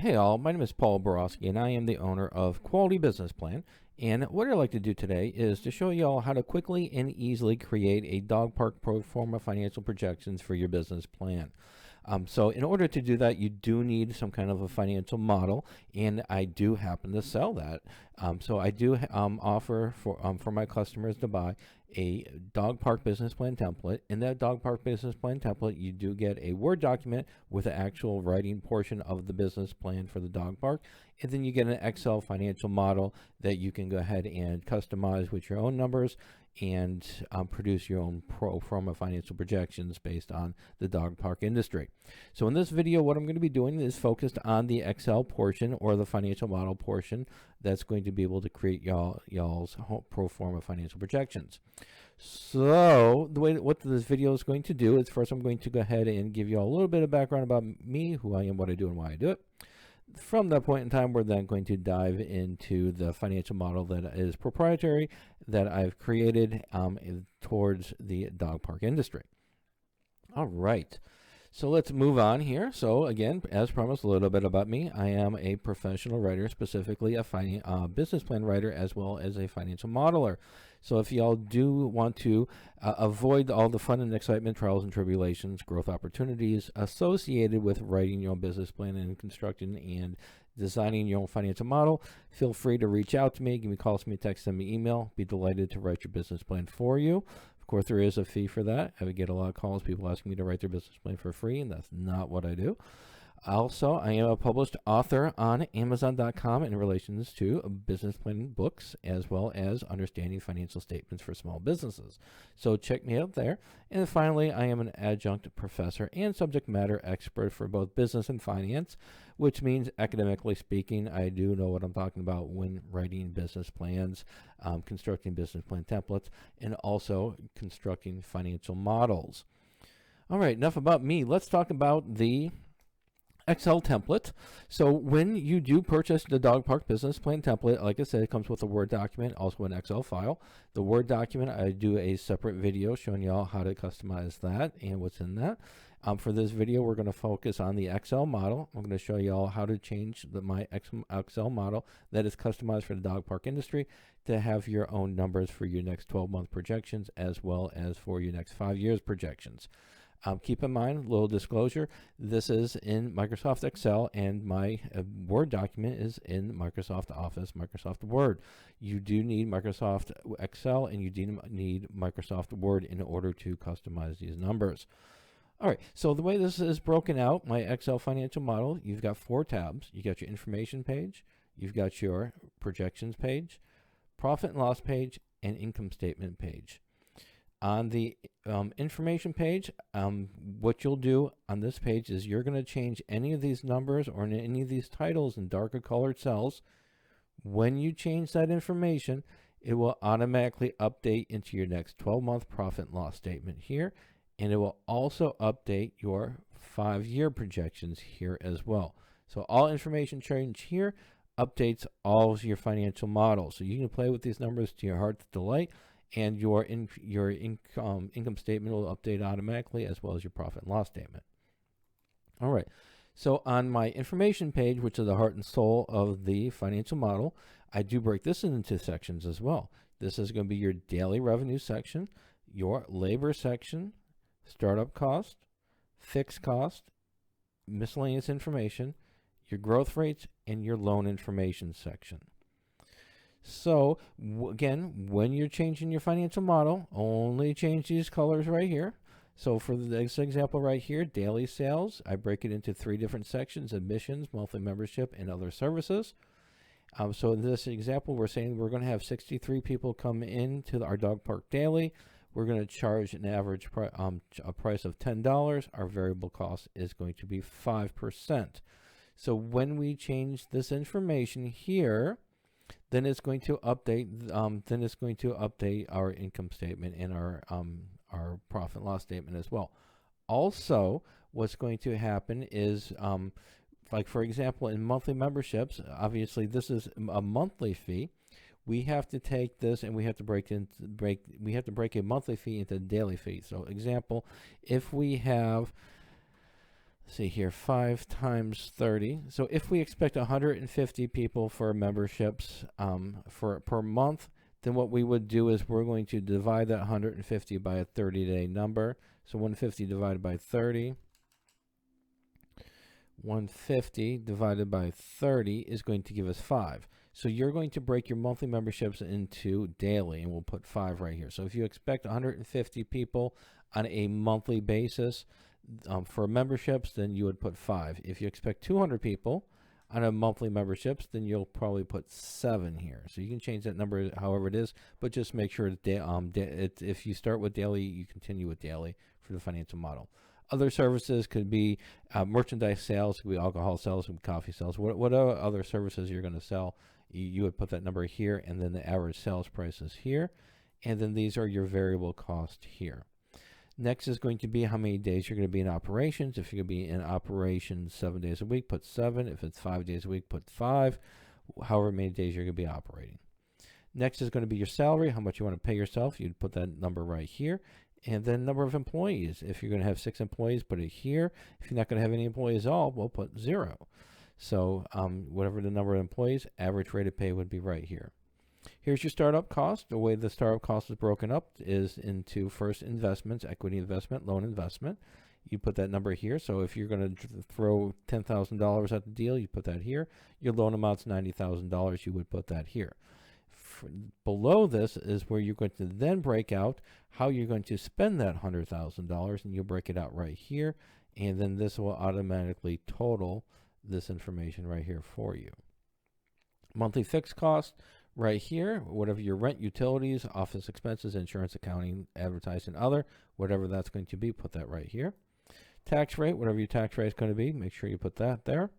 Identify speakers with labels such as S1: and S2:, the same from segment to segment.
S1: Hey all, my name is Paul Borosky and I am the owner of Quality Business Plan. And what I'd like to do today is to show you all how to quickly and easily create a dog park pro forma financial projections for your business plan. So in order to do that, you do need some kind of a financial model, and I do happen to sell that. So I do offer for my customers to buy a dog park business plan template. In that dog park business plan template, you do get a Word document with the actual writing portion of the business plan for the dog park, and then you get an Excel financial model that you can go ahead and customize with your own numbers and produce your own pro forma financial projections based on the dog park industry. So in this video, what I'm going to be doing is focused on the Excel portion or the financial model portion that's going to be able to create y'all's pro forma financial projections. So what this video is going to do is, first I'm going to go ahead and give you all a little bit of background about me, who I am, what I do, and why I do it. From that point in time, we're then going to dive into the financial model that is proprietary that I've created towards the dog park industry. All right, so let's move on here. So again, as promised, a little bit about me. I am a professional writer, specifically a business plan writer, as well as a financial modeler. So if y'all do want to avoid all the fun and excitement, trials and tribulations, growth opportunities associated with writing your own business plan and constructing and designing your own financial model, feel free to reach out to me. Give me a call, send me a text, send me an email. Be delighted to write your business plan for you. Of course, there is a fee for that. I would get a lot of calls, people asking me to write their business plan for free, and that's not what I do. Also, I am a published author on Amazon.com in relations to business planning books, as well as understanding financial statements for small businesses. So check me out there. And finally, I am an adjunct professor and subject matter expert for both business and finance, which means, academically speaking, I do know what I'm talking about when writing business plans, constructing business plan templates, and also constructing financial models. All right, enough about me. Let's talk about the Excel template. So when you do purchase the dog park business plan template, like I said, it comes with a Word document, also an Excel file. The Word document, I do a separate video showing y'all how to customize that and what's in that. For this video, we're going to focus on the Excel model. I'm going to show y'all how to change my Excel model that is customized for the dog park industry to have your own numbers for your next 12-month projections, as well as for your next 5 years projections. Keep in mind, little disclosure, this is in Microsoft Excel, and my Word document is in Microsoft Office, Microsoft Word. You do need Microsoft Excel, and you do need Microsoft Word in order to customize these numbers. All right, so the way this is broken out, my Excel financial model, you've got 4 tabs. You got your information page, you've got your projections page, profit and loss page, and income statement page. On the information page, what you'll do on this page is you're going to change any of these numbers or any of these titles in darker colored cells. When you change that information, it will automatically update into your next 12-month profit and loss statement here, and it will also update your 5-year projections here as well. So all information change here updates all of your financial models. So you can play with these numbers to your heart's delight, and your income statement will update automatically, as well as your profit and loss statement. All right, so on my information page, which is the heart and soul of the financial model, I do break this into sections as well. This is going to be your daily revenue section, your labor section, startup cost, fixed cost, miscellaneous information, your growth rates, and your loan information section. So again, when you're changing your financial model, only change these colors right here. So for this example right here, daily sales, I break it into 3 different sections: admissions, monthly membership, and other services. So in this example, we're saying we're going to have 63 people come into our dog park daily. We're going to charge an average a price of $10. Our variable cost is going to be 5%. So when we change this information here, then it's going to update. Our income statement and our profit and loss statement as well. Also, what's going to happen is, like for example, in monthly memberships, obviously this is a monthly fee. We have to take this and we have to break a monthly fee into a daily fee. So, example, if we have see here, 5 times 30. So if we expect 150 people for memberships for per month, then what we would do is we're going to divide that 150 by a 30-day number. So 150 divided by 30. 150 divided by 30 is going to give us 5. So you're going to break your monthly memberships into daily, and we'll put 5 right here. So if you expect 150 people on a monthly basis for memberships, then you would put 5. If you expect 200 people on a monthly memberships, then you'll probably put 7 here. So you can change that number however it is, but just make sure that if you start with daily, you continue with daily for the financial model. Other services could be merchandise sales, could be alcohol sales, could be coffee sales. What other services you're going to sell, you would put that number here, and then the average sales price is here, and then these are your variable cost here. Next is going to be how many days you're going to be in operations. If you're going to be in operations 7 days a week, put 7. If it's 5 days a week, put 5. However many days you're going to be operating. Next is going to be your salary, how much you want to pay yourself. You'd put that number right here. And then number of employees. If you're going to have 6 employees, put it here. If you're not going to have any employees at all, we'll put 0. So whatever the number of employees, average rate of pay would be right here. Here's your startup cost. The way the startup cost is broken up is into first investments, equity investment, loan investment. You put that number here. So if you're going to throw $10,000 at the deal, you put that here. Your loan amount's $90,000. You would put that here. Below this is where you're going to then break out how you're going to spend that $100,000, and you'll break it out right here, and then this will automatically total this information right here for you. Monthly fixed cost right here, whatever your rent, utilities, office expenses, insurance, accounting, advertising, other, whatever that's going to be, put that right here. Tax rate, whatever your tax rate is going to be, make sure you put that there.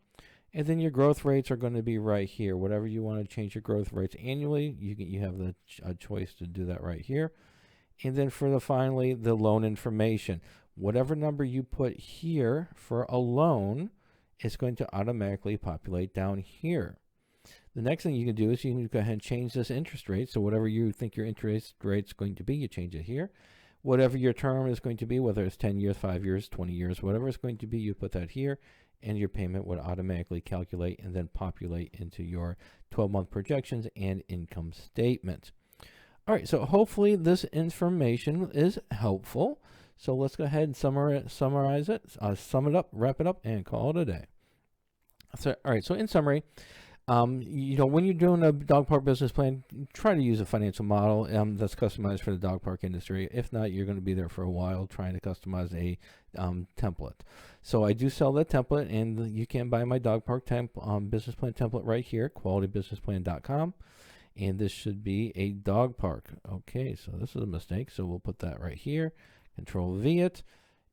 S1: And then your growth rates are going to be right here. Whatever you want to change your growth rates annually, you have the choice to do that right here. And then for finally, the loan information. Whatever number you put here for a loan is going to automatically populate down here. The next thing you can do is you can go ahead and change this interest rate. So whatever you think your interest rate is going to be, you change it here. Whatever your term is going to be, whether it's 10 years, 5 years, 20 years, whatever it's going to be, you put that here. And your payment would automatically calculate and then populate into your 12-month projections and income statement. All right, so hopefully this information is helpful. So let's go ahead and summarize it, sum it up, wrap it up, and call it a day. So, all right, so in summary, when you're doing a dog park business plan, try to use a financial model that's customized for the dog park industry. If not, you're going to be there for a while trying to customize a template. So I do sell that template, and you can buy my dog park business plan template right here, qualitybusinessplan.com. And this should be a dog park. Okay, so this is a mistake, so we'll put that right here. Control V it.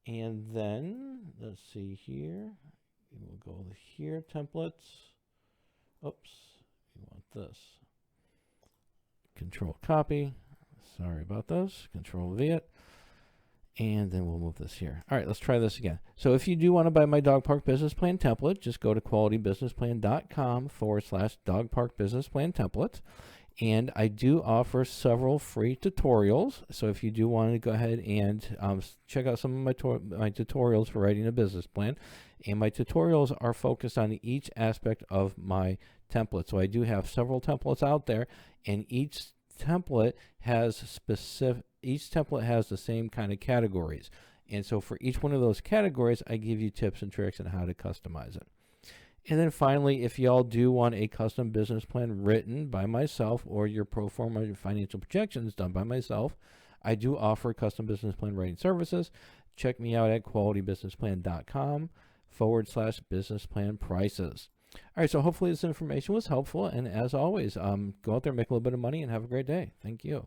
S1: And then, let's see here. We'll go here, templates. Oops, you want this. Control copy. Sorry about those. Control V it. And then we'll move this here. All right, let's try this again. So if you do want to buy my dog park business plan template, just go to qualitybusinessplan.com/dog park business plan template. And I do offer several free tutorials. So if you do want to go ahead and check out some of my tutorials for writing a business plan. And my tutorials are focused on each aspect of my template. So I do have several templates out there, and each template has the same kind of categories. And so for each one of those categories, I give you tips and tricks on how to customize it. And then finally, if y'all do want a custom business plan written by myself, or your pro forma financial projections done by myself, I do offer custom business plan writing services. Check me out at qualitybusinessplan.com/business plan prices. All right, so hopefully this information was helpful. And as always, go out there, make a little bit of money, and have a great day. Thank you.